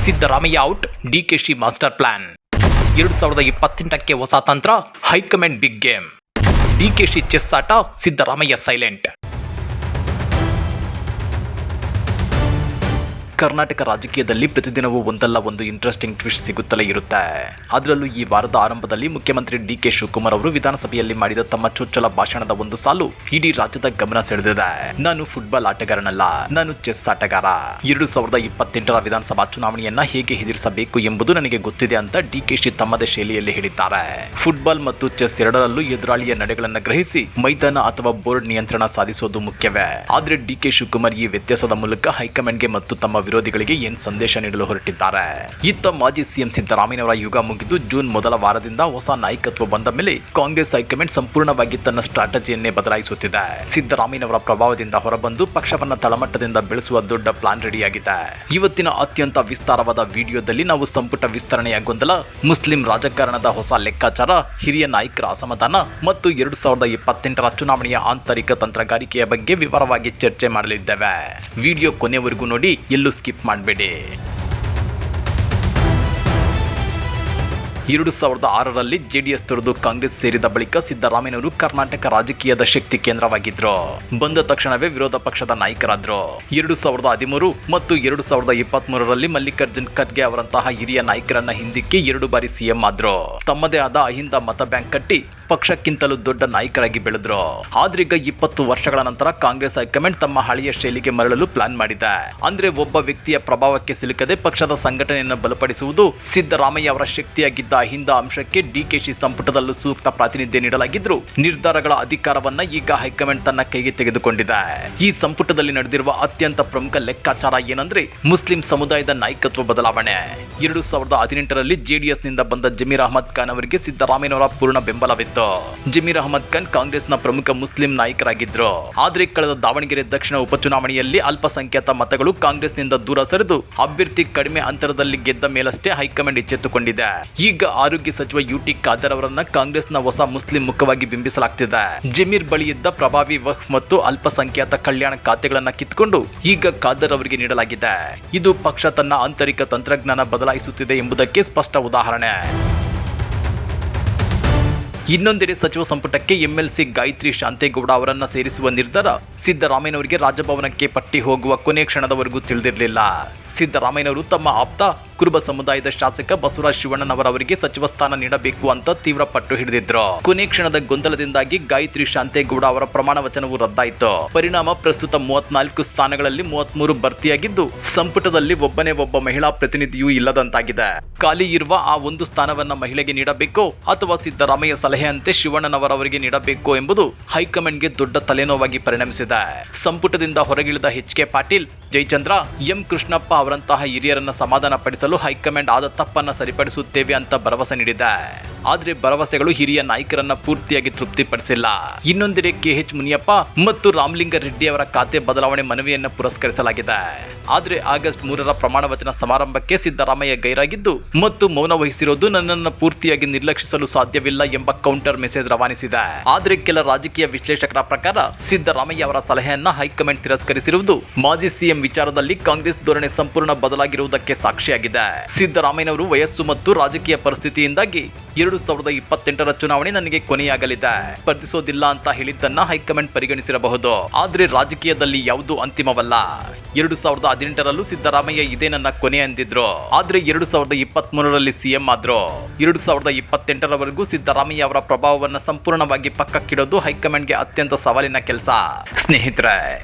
Siddaramaiah out, DKShi master plan. 2028ಕ್ಕೆ ಹೊಸ ತಂತ್ರ, high command big game. DKShi chess ಆಟ, ಸಿದ್ದರಾಮಯ್ಯ ಸೈಲೆಂಟ್. ಕರ್ನಾಟಕ ರಾಜಕೀಯದಲ್ಲಿ ಪ್ರತಿದಿನವೂ ಒಂದಲ್ಲ ಒಂದು ಇಂಟ್ರೆಸ್ಟಿಂಗ್ ಟ್ವಿಸ್ಟ್ ಸಿಗುತ್ತಲೇ ಇರುತ್ತೆ. ಅದರಲ್ಲೂ ಈ ವಾರದ ಆರಂಭದಲ್ಲಿ ಮುಖ್ಯಮಂತ್ರಿ ಡಿ.ಕೆ. ಶಿವಕುಮಾರ್ ಅವರು ವಿಧಾನಸಭೆಯಲ್ಲಿ ಮಾಡಿದ ತಮ್ಮ ಚೊಚ್ಚಲ ಭಾಷಣದ ಒಂದು ಸಾಲು ಇಡೀ ರಾಜ್ಯದ ಗಮನ ಸೆಳೆದಿದೆ. ನಾನು ಫುಟ್ಬಾಲ್ ಆಟಗಾರನಲ್ಲ, ನಾನು ಚೆಸ್ ಆಟಗಾರ. 2028ರ ವಿಧಾನಸಭಾ ಚುನಾವಣೆಯನ್ನ ಹೇಗೆ ಎದುರಿಸಬೇಕು ಎಂಬುದು ನನಗೆ ಗೊತ್ತಿದೆ ಅಂತ ಡಿ.ಕೆ.ಶಿ ತಮ್ಮದೇ ಶೈಲಿಯಲ್ಲಿ ಹೇಳಿದ್ದಾರೆ. ಫುಟ್ಬಾಲ್ ಮತ್ತು ಚೆಸ್ ಎರಡರಲ್ಲೂ ಎದುರಾಳಿಯ ನಡೆಗಳನ್ನು ಗ್ರಹಿಸಿ ಮೈದಾನ ಅಥವಾ ಬೋರ್ಡ್ ನಿಯಂತ್ರಣ ಸಾಧಿಸುವುದು ಮುಖ್ಯವೇ. ಆದ್ರೆ ಡಿ.ಕೆ. ಶಿವಕುಮಾರ್ ಈ ವ್ಯತ್ಯಾಸದ ಮೂಲಕ ಹೈಕಮಾಂಡ್ಗೆ ಮತ್ತು ತಮ್ಮ ವಿರೋಧಿಗಳಿಗೆ ಏನ್ ಸಂದೇಶ ನೀಡಲು ಹೊರಟಿದ್ದಾರೆ? ಇತ್ತ ಮಾಜಿ ಸಿಎಂ ಸಿದ್ದರಾಮಯ್ಯನವರ ಯುಗ ಮುಗಿದು ಜೂನ್ ಮೊದಲ ವಾರದಿಂದ ಹೊಸ ನಾಯಕತ್ವ ಬಂದ ಮೇಲೆ ಕಾಂಗ್ರೆಸ್ ಹೈಕಮಾಂಡ್ ಸಂಪೂರ್ಣವಾಗಿ ತನ್ನ ಸ್ಟ್ರಾಟಜಿಯನ್ನೇ ಬದಲಾಯಿಸುತ್ತಿದೆ. ಸಿದ್ದರಾಮಯ್ಯನವರ ಪ್ರಭಾವದಿಂದ ಹೊರಬಂದು ಪಕ್ಷವನ್ನ ತಳಮಟ್ಟದಿಂದ ಬೆಳೆಸುವ ದೊಡ್ಡ ಪ್ಲಾನ್ ರೆಡಿಯಾಗಿದೆ. ಇವತ್ತಿನ ಅತ್ಯಂತ ವಿಸ್ತಾರವಾದ ವಿಡಿಯೋದಲ್ಲಿ ನಾವು ಸಂಪುಟ ವಿಸ್ತರಣೆಯ ಗೊಂದಲ, ಮುಸ್ಲಿಂ ರಾಜಕಾರಣದ ಹೊಸ ಲೆಕ್ಕಾಚಾರ, ಹಿರಿಯ ನಾಯಕರ ಅಸಮಾಧಾನ ಮತ್ತು 2028ರ ಚುನಾವಣೆಯ ಆಂತರಿಕ ತಂತ್ರಗಾರಿಕೆಯ ಬಗ್ಗೆ ವಿವರವಾಗಿ ಚರ್ಚೆ ಮಾಡಲಿದ್ದೇವೆ. ವಿಡಿಯೋ ಕೊನೆವರೆಗೂ ನೋಡಿ, ಎಲ್ಲೂ ಸ್ಕಿಪ್ ಮಾಡಬೇಡಿ. 2006ರಲ್ಲಿ ಜೆಡಿಎಸ್ ತೊರೆದು ಕಾಂಗ್ರೆಸ್ ಸೇರಿದ ಬಳಿಕ ಸಿದ್ದರಾಮಯ್ಯನವರು ಕರ್ನಾಟಕ ರಾಜಕೀಯದ ಶಕ್ತಿ ಕೇಂದ್ರವಾಗಿದ್ರು. ಬಂದ ತಕ್ಷಣವೇ ವಿರೋಧ ಪಕ್ಷದ ನಾಯಕರಾದ್ರು. 2013 ಮತ್ತು 2023ರಲ್ಲಿ ಮಲ್ಲಿಕಾರ್ಜುನ್ ಖರ್ಗೆ ಅವರಂತಹ ಹಿರಿಯ ನಾಯಕರನ್ನ ಹಿಂದಿಕ್ಕಿ 2 ಬಾರಿ ಸಿಎಂ ಆದ್ರು. ತಮ್ಮದೇ ಆದ ಅಹಿಂದ ಮತ ಬ್ಯಾಂಕ್ ಕಟ್ಟಿ ಪಕ್ಷಕ್ಕಿಂತಲೂ ದೊಡ್ಡ ನಾಯಕರಾಗಿ ಬೆಳೆದ್ರು. ಆದ್ರೀಗ 20 ವರ್ಷಗಳ ನಂತರ ಕಾಂಗ್ರೆಸ್ ಹೈಕಮಾಂಡ್ ತಮ್ಮ ಹಳೆಯ ಶೈಲಿಗೆ ಮರಳಲು ಪ್ಲಾನ್ ಮಾಡಿದೆ. ಅಂದ್ರೆ ಒಬ್ಬ ವ್ಯಕ್ತಿಯ ಪ್ರಭಾವಕ್ಕೆ ಸಿಲುಕದೆ ಪಕ್ಷದ ಸಂಘಟನೆಯನ್ನು ಬಲಪಡಿಸುವುದು. ಸಿದ್ದರಾಮಯ್ಯ ಅವರ ಶಕ್ತಿಯಾಗಿದ್ದ ಅಹಿಂದ ಅಂಶಕ್ಕೆ ಡಿಕೆಶಿ ಸಂಪುಟದಲ್ಲೂ ಸೂಕ್ತ ಪ್ರಾತಿನಿಧ್ಯ ನೀಡಲಾಗಿದ್ರು. ನಿರ್ಧಾರಗಳ ಅಧಿಕಾರವನ್ನ ಈಗ ಹೈಕಮಾಂಡ್ ತನ್ನ ಕೈಗೆ ತೆಗೆದುಕೊಂಡಿದೆ. ಈ ಸಂಪುಟದಲ್ಲಿ ನಡೆದಿರುವ ಅತ್ಯಂತ ಪ್ರಮುಖ ಲೆಕ್ಕಾಚಾರ ಏನಂದ್ರೆ ಮುಸ್ಲಿಂ ಸಮುದಾಯದ ನಾಯಕತ್ವ ಬದಲಾವಣೆ. 2018ರಲ್ಲಿ ಜೆಡಿಎಸ್ ನಿಂದ ಬಂದ ಜಮೀರ್ ಅಹಮದ್ ಖಾನ್ ಅವರಿಗೆ ಸಿದ್ದರಾಮಯ್ಯನವರ ಪೂರ್ಣ ಬೆಂಬಲವಿತ್ತು. ಜಮೀರ್ ಅಹಮದ್ ಖಾನ್ ಕಾಂಗ್ರೆಸ್ನ ಪ್ರಮುಖ ಮುಸ್ಲಿಂ ನಾಯಕರಾಗಿದ್ರು. ಆದ್ರೆ ಕಳೆದ ದಾವಣಗೆರೆ ದಕ್ಷಿಣ ಉಪಚುನಾವಣೆಯಲ್ಲಿ ಅಲ್ಪಸಂಖ್ಯಾತ ಮತಗಳು ಕಾಂಗ್ರೆಸ್ನಿಂದ ದೂರ ಸರಿದು ಅಭ್ಯರ್ಥಿ ಕಡಿಮೆ ಅಂತರದಲ್ಲಿ ಗೆದ್ದ ಮೇಲಷ್ಟೇ ಹೈಕಮಾಂಡ್ ಎಚ್ಚೆತ್ತುಕೊಂಡಿದೆ. ಈಗ ಆರೋಗ್ಯ ಸಚಿವ ಯುಟಿ ಖಾದರ್ ಅವರನ್ನ ಕಾಂಗ್ರೆಸ್ನ ಹೊಸ ಮುಸ್ಲಿಂ ಮುಖವಾಗಿ ಬಿಂಬಿಸಲಾಗ್ತಿದೆ. ಜಮೀರ್ ಬಳಿ ಇದ್ದ ಪ್ರಭಾವಿ ವಕ್ಫ್ ಮತ್ತು ಅಲ್ಪಸಂಖ್ಯಾತ ಕಲ್ಯಾಣ ಖಾತೆಗಳನ್ನ ಕಿತ್ಕೊಂಡು ಈಗ ಖಾದರ್ ಅವರಿಗೆ ನೀಡಲಾಗಿದೆ. ಇದು ಪಕ್ಷ ತನ್ನ ಆಂತರಿಕ ತಂತ್ರಜ್ಞಾನ ಬದಲಾಯಿಸುತ್ತಿದೆ ಎಂಬುದಕ್ಕೆ ಸ್ಪಷ್ಟ ಉದಾಹರಣೆ. ಇನ್ನೊಂದೆಡೆ ಸಚಿವ ಸಂಪುಟಕ್ಕೆ ಎಂಎಲ್ಸಿ ಗಾಯತ್ರಿ ಶಾಂತೇಗೌಡ ಅವರನ್ನ ಸೇರಿಸುವ ನಿರ್ಧಾರ ಸಿದ್ದರಾಮಯ್ಯನವರಿಗೆ ರಾಜಭವನಕ್ಕೆ ಪಟ್ಟಿ ಹೋಗುವ ಕೊನೆ ಕ್ಷಣದವರೆಗೂ ತಿಳಿದಿರಲಿಲ್ಲ. ಸಿದ್ದರಾಮಯ್ಯನವರು ತಮ್ಮ ಆಪ್ತ ಕುರುಬ ಸಮುದಾಯದ ಶಾಸಕ ಬಸವರಾಜ ಶಿವಣ್ಣನವರವರಿಗೆ ಸಚಿವ ಸ್ಥಾನ ನೀಡಬೇಕು ಅಂತ ತೀವ್ರ ಪಟ್ಟು ಹಿಡಿದಿದ್ರು. ಕೊನೆ ಕ್ಷಣದ ಗೊಂದಲದಿಂದಾಗಿ ಗಾಯತ್ರಿ ಶಾಂತೇಗೌಡ ಅವರ ಪ್ರಮಾಣ ವಚನವು ರದ್ದಾಯಿತು. ಪರಿಣಾಮ ಪ್ರಸ್ತುತ 34 ಸ್ಥಾನಗಳಲ್ಲಿ 33 ಭರ್ತಿಯಾಗಿದ್ದು ಸಂಪುಟದಲ್ಲಿ ಒಬ್ಬನೇ ಒಬ್ಬ ಮಹಿಳಾ ಪ್ರತಿನಿಧಿಯೂ ಇಲ್ಲದಂತಾಗಿದೆ. ಖಾಲಿ ಇರುವ ಆ ಒಂದು ಸ್ಥಾನವನ್ನ ಮಹಿಳೆಗೆ ನೀಡಬೇಕೋ ಅಥವಾ ಸಿದ್ದರಾಮಯ್ಯ ಸಲಹೆಯಂತೆ ಶಿವಣ್ಣನವರವರಿಗೆ ನೀಡಬೇಕು ಎಂಬುದು ಹೈಕಮಾಂಡ್ಗೆ ದೊಡ್ಡ ತಲೆನೋವಾಗಿ ಪರಿಣಮಿಸಿದೆ. ಸಂಪುಟದಿಂದ ಹೊರಗಿಳಿದ ಎಚ್.ಕೆ. ಪಾಟೀಲ್, ಜಯಚಂದ್ರ, ಎಂ. ಕೃಷ್ಣಪ್ಪ ಅವರಂತಹ ಹಿರಿಯರನ್ನ ಸಮಾಧಾನ ಪಡಿಸಲು ಹೈಕಮಾಂಡ್ ಆದ ತಪ್ಪನ್ನ ಸರಿಪಡಿಸುತ್ತೇವೆ ಅಂತ ಭರವಸೆ ನೀಡಿದೆ. ಆದ್ರೆ ಭರವಸೆಗಳು ಹಿರಿಯ ನಾಯಕರನ್ನ ಪೂರ್ತಿಯಾಗಿ ತೃಪ್ತಿಪಡಿಸಿಲ್ಲ. ಇನ್ನೊಂದೆಡೆ ಕೆ.ಎಚ್. ಮುನಿಯಪ್ಪ ಮತ್ತು ರಾಮಲಿಂಗಾರೆಡ್ಡಿ ಅವರ ಖಾತೆ ಬದಲಾವಣೆ ಮನವಿಯನ್ನ ಪುರಸ್ಕರಿಸಲಾಗಿದೆ. ಆದ್ರೆ ಆಗಸ್ಟ್ 3ರ ಪ್ರಮಾಣ ವಚನ ಸಮಾರಂಭಕ್ಕೆ ಸಿದ್ದರಾಮಯ್ಯ ಗೈರಾಗಿದ್ದು ಮತ್ತು ಮೌನ ವಹಿಸಿರೋದು ನನ್ನನ್ನು ಪೂರ್ತಿಯಾಗಿ ನಿರ್ಲಕ್ಷಿಸಲು ಸಾಧ್ಯವಿಲ್ಲ ಎಂಬ ಕೌಂಟರ್ ಮೆಸೇಜ್ ರವಾನಿಸಿದೆ. ಆದ್ರೆ ಕೆಲ ರಾಜಕೀಯ ವಿಶ್ಲೇಷಕರ ಪ್ರಕಾರ ಸಿದ್ದರಾಮಯ್ಯ ಅವರ ಸಲಹೆಯನ್ನ ಹೈಕಮಾಂಡ್ ತಿರಸ್ಕರಿಸಿರುವುದು ಮಾಜಿ ಸಿಎಂ ವಿಚಾರದಲ್ಲಿ ಕಾಂಗ್ರೆಸ್ ಧೋರಣೆ ಸಂಪೂರ್ಣ ಬದಲಾಗಿರುವುದಕ್ಕೆ ಸಾಕ್ಷಿಯಾಗಿದೆ. ಸಿದ್ದರಾಮಯ್ಯನವರು ವಯಸ್ಸು ಮತ್ತು ರಾಜಕೀಯ ಪರಿಸ್ಥಿತಿಯಿಂದಾಗಿ 2028ರ ಚುನಾವಣೆ ನನಗೆ ಕೊನೆಯಾಗಲಿದೆ, ಸ್ಪರ್ಧಿಸೋದಿಲ್ಲ ಅಂತ ಹೇಳಿದ್ದನ್ನ ಹೈಕಮಾಂಡ್ ಪರಿಗಣಿಸಿರಬಹುದು. ಆದ್ರೆ ರಾಜಕೀಯದಲ್ಲಿ ಯಾವುದೂ ಅಂತಿಮವಲ್ಲ. 2018ರಲ್ಲೂ ಸಿದ್ದರಾಮಯ್ಯ ಇದೇ ನನ್ನ ಕೊನೆ ಅಂದಿದ್ರು. ಆದ್ರೆ 2023ರಲ್ಲಿ ಸಿಎಂ ಆದ್ರು. 2028ರವರೆಗೂ ಸಿದ್ದರಾಮಯ್ಯ ಅವರ ಪ್ರಭಾವವನ್ನು ಸಂಪೂರ್ಣವಾಗಿ ಪಕ್ಕಕ್ಕಿಡೋದು ಹೈಕಮಾಂಡ್ಗೆ ಅತ್ಯಂತ ಸವಾಲಿನ ಕೆಲಸ. ಸ್ನೇಹಿತರೆ,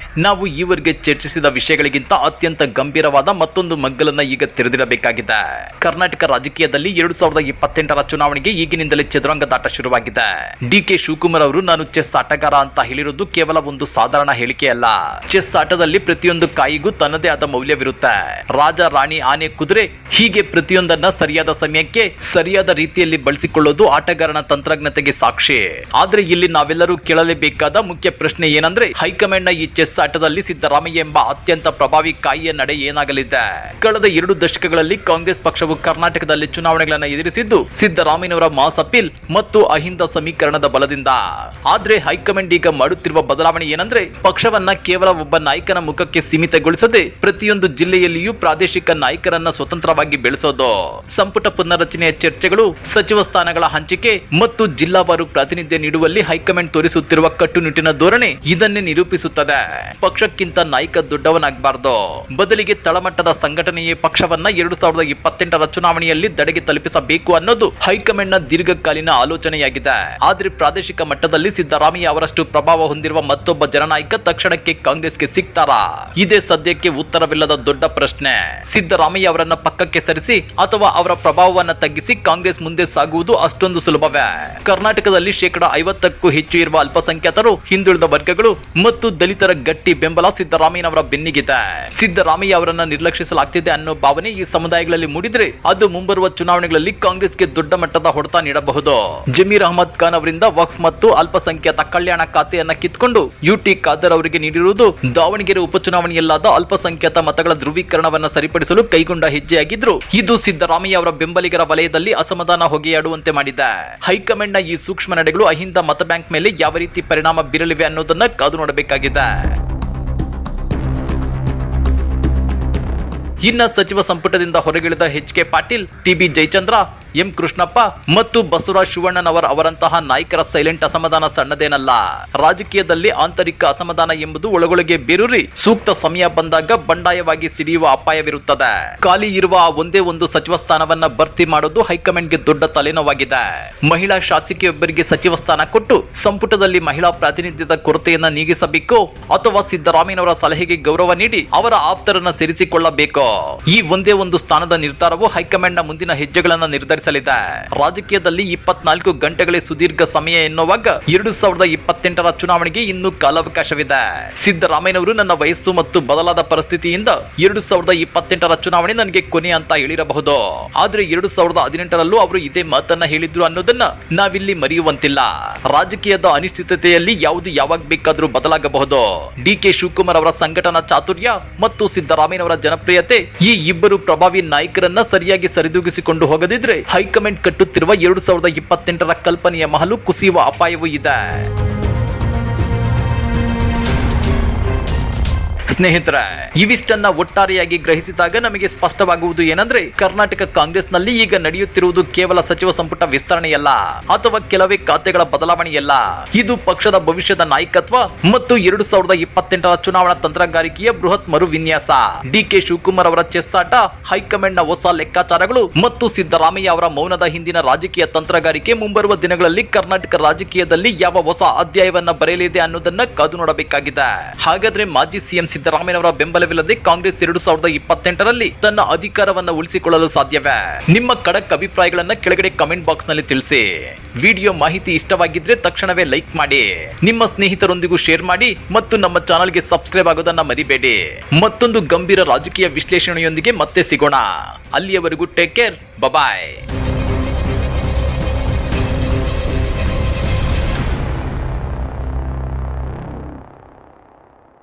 ನಾವು ಈವರೆಗೆ ಚರ್ಚಿಸಿದ ವಿಷಯಗಳಿಗಿಂತ ಅತ್ಯಂತ ಗಂಭೀರವಾದ ಮತ್ತೊಂದು ಮಗ್ಗಲನ್ನ ಈಗ ತೆರೆದಿಡಬೇಕಾಗಿದೆ. ಕರ್ನಾಟಕ ರಾಜಕೀಯದಲ್ಲಿ 2028ರ ಚುನಾವಣೆಗೆ ಈಗಿನಿಂದಲೇ ಚದುರಂಗದಾಟ ಶುರುವಾಗಿದೆ. ಡಿ.ಕೆ. ಶಿವಕುಮಾರ್ ಅವರು ನಾನು ಚೆಸ್ ಆಟಗಾರ ಅಂತ ಹೇಳಿರೋದು ಕೇವಲ ಒಂದು ಸಾಧಾರಣ ಹೇಳಿಕೆಯಲ್ಲ. ಚೆಸ್ ಆಟದಲ್ಲಿ ಪ್ರತಿಯೊಂದು ಕಾಯಿಗೂ ತನ್ನದೇ ಆದ ಮೌಲ್ಯವಿರುತ್ತೆ. ರಾಜ, ರಾಣಿ, ಆನೆ, ಕುದುರೆ ಹೀಗೆ ಪ್ರತಿಯೊಂದನ್ನ ಸರಿಯಾದ ಸಮಯಕ್ಕೆ ಸರಿಯಾದ ರೀತಿಯಲ್ಲಿ ಬಳಸಿಕೊಳ್ಳೋದು ಆಟಗಾರನ ತಂತ್ರಜ್ಞತೆಗೆ ಸಾಕ್ಷಿ. ಆದ್ರೆ ಇಲ್ಲಿ ನಾವೆಲ್ಲರೂ ಕೇಳಲೇಬೇಕಾದ ಮುಖ್ಯ ಪ್ರಶ್ನೆ ಏನಂದ್ರೆ ಹೈಕಮಾಂಡ್ನ ಈ ಚೆಸ್ ಆಟದಲ್ಲಿ ಸಿದ್ದರಾಮಯ್ಯ ಎಂಬ ಅತ್ಯಂತ ಪ್ರಭಾವಿ ಕಾಯಿಯ ನಡೆ ಏನಾಗಲಿದೆ? ಕಳೆದ 2 ದಶಕಗಳಲ್ಲಿ ಕಾಂಗ್ರೆಸ್ ಪಕ್ಷವು ಕರ್ನಾಟಕದಲ್ಲಿ ಚುನಾವಣೆಗಳನ್ನು ಎದುರಿಸಿದ್ದು ಸಿದ್ದರಾಮಯ್ಯನವರ ಮಾಸ್ ಅಪೀಲ್ ಮತ್ತು ಅಹಿಂದ ಸಮೀಕರಣದ ಬಲದಿಂದ. ಆದ್ರೆ ಹೈಕಮಾಂಡ್ ಈಗ ಮಾಡುತ್ತಿರುವ ಬದಲಾವಣೆ ಏನಂದ್ರೆ ಪಕ್ಷವನ್ನ ಕೇವಲ ಒಬ್ಬ ನಾಯಕನ ಮುಖಕ್ಕೆ ಸೀಮಿತಗೊಳಿಸಿ ಸೀಮಿತಗೊಳಿಸದೆ ಪ್ರತಿಯೊಂದು ಜಿಲ್ಲೆಯಲ್ಲಿಯೂ ಪ್ರಾದೇಶಿಕ ನಾಯಕರನ್ನ ಸ್ವತಂತ್ರವಾಗಿ ಬೆಳೆಸೋದು, ಸಂಪುಟ ಪುನರ್ರಚನೆಯ ಚರ್ಚೆಗಳು, ಸಚಿವ ಸ್ಥಾನಗಳ ಹಂಚಿಕೆ ಮತ್ತು ಜಿಲ್ಲಾವಾರು ಪ್ರಾತಿನಿಧ್ಯ ನೀಡುವಲ್ಲಿ ಹೈಕಮಾಂಡ್ ತೋರಿಸುತ್ತಿರುವ ಕಟ್ಟುನಿಟ್ಟಿನ ಧೋರಣೆ ಇದನ್ನೇ ನಿರೂಪಿಸುತ್ತದೆ. ಪಕ್ಷಕ್ಕಿಂತ ನಾಯಕ ದೊಡ್ಡವನಾಗಬಾರದು, ಬದಲಿಗೆ ತಳಮಟ್ಟದ ಸಂಘಟನೆಯೇ ಪಕ್ಷವನ್ನ 2028ರ ಚುನಾವಣೆಯಲ್ಲಿ ದಡೆಗೆ ತಲುಪಿಸಬೇಕು ಅನ್ನೋದು ಹೈಕಮಾಂಡ್ನ ದೀರ್ಘಕಾಲೀನ ಆಲೋಚನೆಯಾಗಿದೆ. ಆದರೆ ಪ್ರಾದೇಶಿಕ ಮಟ್ಟದಲ್ಲಿ ಸಿದ್ದರಾಮಯ್ಯ ಅವರಷ್ಟು ಪ್ರಭಾವ ಹೊಂದಿರುವ ಮತ್ತೊಬ್ಬ ಜನನಾಯಕ ತಕ್ಷಣಕ್ಕೆ ಕಾಂಗ್ರೆಸ್ಗೆ ಸಿಗ್ತಾರಾ? ಇದೇ ಸದ್ಯಕ್ಕೆ ಉತ್ತರವಿಲ್ಲದ ದೊಡ್ಡ ಪ್ರಶ್ನೆ. ಸಿದ್ದರಾಮಯ್ಯ ಅವರನ್ನ ಪಕ್ಕಕ್ಕೆ ಸರಿಸಿ ಅಥವಾ ಅವರ ಪ್ರಭಾವವನ್ನ ತಗ್ಗಿಸಿ ಕಾಂಗ್ರೆಸ್ ಮುಂದೆ ಸಾಗುವುದು ಅಷ್ಟೊಂದು ಸುಲಭವೇ? ಕರ್ನಾಟಕದಲ್ಲಿ 50%ಕ್ಕೂ ಹೆಚ್ಚು ಇರುವ ಅಲ್ಪಸಂಖ್ಯಾತರು, ಹಿಂದುಳಿದ ವರ್ಗಗಳು ಮತ್ತು ದಲಿತರ ಗಟ್ಟಿ ಬೆಂಬಲ ಸಿದ್ದರಾಮಯ್ಯನವರ ಬೆನ್ನಿಗಿದೆ. ಸಿದ್ದರಾಮಯ್ಯ ಅವರನ್ನ ನಿರ್ಲಕ್ಷಿಸಲಾಗ್ತಿದೆ ಅನ್ನೋ ಭಾವನೆ ಈ ಸಮುದಾಯಗಳಲ್ಲಿ ಮೂಡಿದ್ರೆ ಅದು ಮುಂಬರುವ ಚುನಾವಣೆಗಳಲ್ಲಿ ಕಾಂಗ್ರೆಸ್ಗೆ ದೊಡ್ಡ ಮಟ್ಟದ ಹೊಡೆತ ನೀಡಬಹುದು. ಜಮೀರ್ ಅಹಮದ್ ಖಾನ್ ಅವರಿಂದ ವಕ್ಫ್ ಮತ್ತು ಅಲ್ಪಸಂಖ್ಯಾತ ಕಲ್ಯಾಣ ಖಾತೆಯನ್ನ ಕಿತ್ಕೊಂಡು ಯುಟಿ ಖಾದರ್ ಅವರಿಗೆ ನೀಡಿರುವುದು ದಾವಣಗೆರೆ ಉಪಚುನಾವಣೆಯಲ್ಲಾದ ಅಲ್ಪಸಂಖ್ಯಾತ ಮತಗಳ ಧ್ರುವೀಕರಣವನ್ನ ಸರಿಪಡಿಸಲು ಕೈಗೊಂಡ ಹೆಜ್ಜೆಯಾಗಿದ್ರು ಇದು ಸಿದ್ದರಾಮಯ್ಯ ಅವರ ಬೆಂಬಲಿಗರ ವಲಯದಲ್ಲಿ ಅಸಮಾಧಾನ ಹೊಗೆಯಾಡುವಂತೆ ಮಾಡಿದೆ. ಹೈಕಮಾಂಡ್ನ ಈ ಸೂಕ್ಷ್ಮ ನಡೆಗಳು ಅಹಿಂದ ಮತ ಬ್ಯಾಂಕ್ ಮೇಲೆ ಯಾವ ರೀತಿ ಪರಿಣಾಮ ಬೀರಲಿವೆ ಅನ್ನೋದನ್ನ ಕಾದು ನೋಡಬೇಕಾಗಿದೆ. ಇನ್ನ ಸಚಿವ ಸಂಪುಟದಿಂದ ಹೊರಗಿಳಿದ H K. Patil, T B. Jayachandra, M. Krishnappa ಮತ್ತು ಬಸವರಾಜ ಶಿವಣ್ಣನವರ್ ಅವರಂತಹ ನಾಯಕರ ಸೈಲೆಂಟ್ ಅಸಮಾಧಾನ ಸಣ್ಣದೇನಲ್ಲ. ರಾಜಕೀಯದಲ್ಲಿ ಆಂತರಿಕ ಅಸಮಾಧಾನ ಎಂಬುದು ಒಳಗೊಳಗೆ ಬೇರೂರಿ ಸೂಕ್ತ ಸಮಯ ಬಂದಾಗ ಬಂಡಾಯವಾಗಿ ಸಿಡಿಯುವ ಅಪಾಯವಿರುತ್ತದೆ. ಖಾಲಿ ಇರುವ ಆ ಒಂದೇ ಒಂದು ಸಚಿವ ಸ್ಥಾನವನ್ನ ಭರ್ತಿ ಮಾಡೋದು ಹೈಕಮಾಂಡ್ಗೆ ದೊಡ್ಡ ತಲೆನೋವಾಗಿದೆ. ಮಹಿಳಾ ಶಾಸಕಿಯೊಬ್ಬರಿಗೆ ಸಚಿವ ಸ್ಥಾನ ಕೊಟ್ಟು ಸಂಪುಟದಲ್ಲಿ ಮಹಿಳಾ ಪ್ರಾತಿನಿಧ್ಯದ ಕೊರತೆಯನ್ನ ನೀಗಿಸಬೇಕು ಅಥವಾ ಸಿದ್ದರಾಮಯ್ಯನವರ ಸಲಹೆಗೆ ಗೌರವ ನೀಡಿ ಅವರ ಆಪ್ತರನ್ನ ಸೇರಿಸಿಕೊಳ್ಳಬೇಕು. ಈ ಒಂದೇ ಒಂದು ಸ್ಥಾನದ ನಿರ್ಧಾರವು ಹೈಕಮಾಂಡ್ನ ಮುಂದಿನ ಹೆಜ್ಜೆಗಳನ್ನ ನಿರ್ಧರಿಸಲಿದೆ. ರಾಜಕೀಯದಲ್ಲಿ 24 ಗಂಟೆಗಳೇ ಸುದೀರ್ಘ ಸಮಯ ಎನ್ನುವಾಗ 2028ರ ಚುನಾವಣೆಗೆ ಇನ್ನೂ ಕಾಲಾವಕಾಶವಿದೆ. ಸಿದ್ದರಾಮಯ್ಯನವರು ನನ್ನ ವಯಸ್ಸು ಮತ್ತು ಬದಲಾದ ಪರಿಸ್ಥಿತಿಯಿಂದ 2028ರ ಚುನಾವಣೆ ನನಗೆ ಕೊನೆ ಅಂತ ಹೇಳಿರಬಹುದು. ಆದ್ರೆ 2018ರಲ್ಲೂ ಅವರು ಇದೇ ಮಾತನ್ನ ಹೇಳಿದ್ರು ಅನ್ನೋದನ್ನ ನಾವಿಲ್ಲಿ ಮರೆಯುವಂತಿಲ್ಲ. ರಾಜಕೀಯದ ಅನಿಶ್ಚಿತತೆಯಲ್ಲಿ ಯಾವುದು ಯಾವಾಗ ಬೇಕಾದ್ರೂ ಬದಲಾಗಬಹುದು. ಡಿ.ಕೆ. ಶಿವಕುಮಾರ್ ಅವರ ಸಂಘಟನಾ ಚಾತುರ್ಯ ಮತ್ತು ಸಿದ್ದರಾಮಯ್ಯನವರ ಜನಪ್ರಿಯತೆ ಈ ಇಬ್ಬರು ಪ್ರಭಾವಿ ನಾಯಕರನ್ನ ಸರಿಯಾಗಿ ಸರಿದೂಗಿಸಿಕೊಂಡು ಹೋಗದಿದ್ರೆ ಹೈಕಮಾಂಡ್ ಕಟ್ಟುತ್ತಿರುವ 2028ರ ಕಲ್ಪನೆಯ ಮಹಲು ಕುಸಿಯುವ ಅಪಾಯವೂ ಇದೆ. ಸ್ನೇಹಿತರೆ, ಇವಿಷ್ಟನ್ನ ಒಟ್ಟಾರೆಯಾಗಿ ಗ್ರಹಿಸಿದಾಗ ನಮಗೆ ಸ್ಪಷ್ಟವಾಗುವುದು ಏನಂದ್ರೆ ಕರ್ನಾಟಕ ಕಾಂಗ್ರೆಸ್ನಲ್ಲಿ ಈಗ ನಡೆಯುತ್ತಿರುವುದು ಕೇವಲ ಸಚಿವ ಸಂಪುಟ ವಿಸ್ತರಣೆಯಲ್ಲ ಅಥವಾ ಕೆಲವೇ ಖಾತೆಗಳ ಬದಲಾವಣೆಯಲ್ಲ. ಇದು ಪಕ್ಷದ ಭವಿಷ್ಯದ ನಾಯಕತ್ವ ಮತ್ತು 2028ರ ಚುನಾವಣಾ ತಂತ್ರಗಾರಿಕೆಯ ಬೃಹತ್ ಮರು ವಿನ್ಯಾಸ. ಡಿ.ಕೆ. ಶಿವಕುಮಾರ್ ಅವರ ಚೆಸ್ಸಾಟ, ಹೈಕಮಾಂಡ್ನ ಹೊಸ ಲೆಕ್ಕಾಚಾರಗಳು ಮತ್ತು ಸಿದ್ದರಾಮಯ್ಯ ಅವರ ಮೌನದ ಹಿಂದಿನ ರಾಜಕೀಯ ತಂತ್ರಗಾರಿಕೆ ಮುಂಬರುವ ದಿನಗಳಲ್ಲಿ ಕರ್ನಾಟಕ ರಾಜಕೀಯದಲ್ಲಿ ಯಾವ ಹೊಸ ಅಧ್ಯಾಯವನ್ನ ಬರೆಯಲಿದೆ ಅನ್ನೋದನ್ನ ಕಾದು ನೋಡಬೇಕಾಗಿದೆ. ಹಾಗಾದ್ರೆ ಮಾಜಿ ಸಿಎಂ ಸಿದ್ದರಾಮಯ್ಯನವರ ಬೆಂಬಲವಿಲ್ಲದೆ ಕಾಂಗ್ರೆಸ್ 2028ರಲ್ಲಿ ತನ್ನ ಅಧಿಕಾರವನ್ನ ಉಳಿಸಿಕೊಳ್ಳಲು ಸಾಧ್ಯವೇ? ನಿಮ್ಮ ಖಡಕ್ ಅಭಿಪ್ರಾಯಗಳನ್ನ ಕೆಳಗಡೆ ಕಮೆಂಟ್ ಬಾಕ್ಸ್ ನಲ್ಲಿ ತಿಳಿಸಿ. ವಿಡಿಯೋ ಮಾಹಿತಿ ಇಷ್ಟವಾಗಿದ್ರೆ ತಕ್ಷಣವೇ ಲೈಕ್ ಮಾಡಿ, ನಿಮ್ಮ ಸ್ನೇಹಿತರೊಂದಿಗೂ ಶೇರ್ ಮಾಡಿ ಮತ್ತು ನಮ್ಮ ಚಾನೆಲ್ಗೆ ಸಬ್ಸ್ಕ್ರೈಬ್ ಆಗೋದನ್ನ ಮರಿಬೇಡಿ. ಮತ್ತೊಂದು ಗಂಭೀರ ರಾಜಕೀಯ ವಿಶ್ಲೇಷಣೆಯೊಂದಿಗೆ ಮತ್ತೆ ಸಿಗೋಣ. ಅಲ್ಲಿಯವರೆಗೂ ಟೇಕ್ ಕೇರ್, ಬಾಯ್.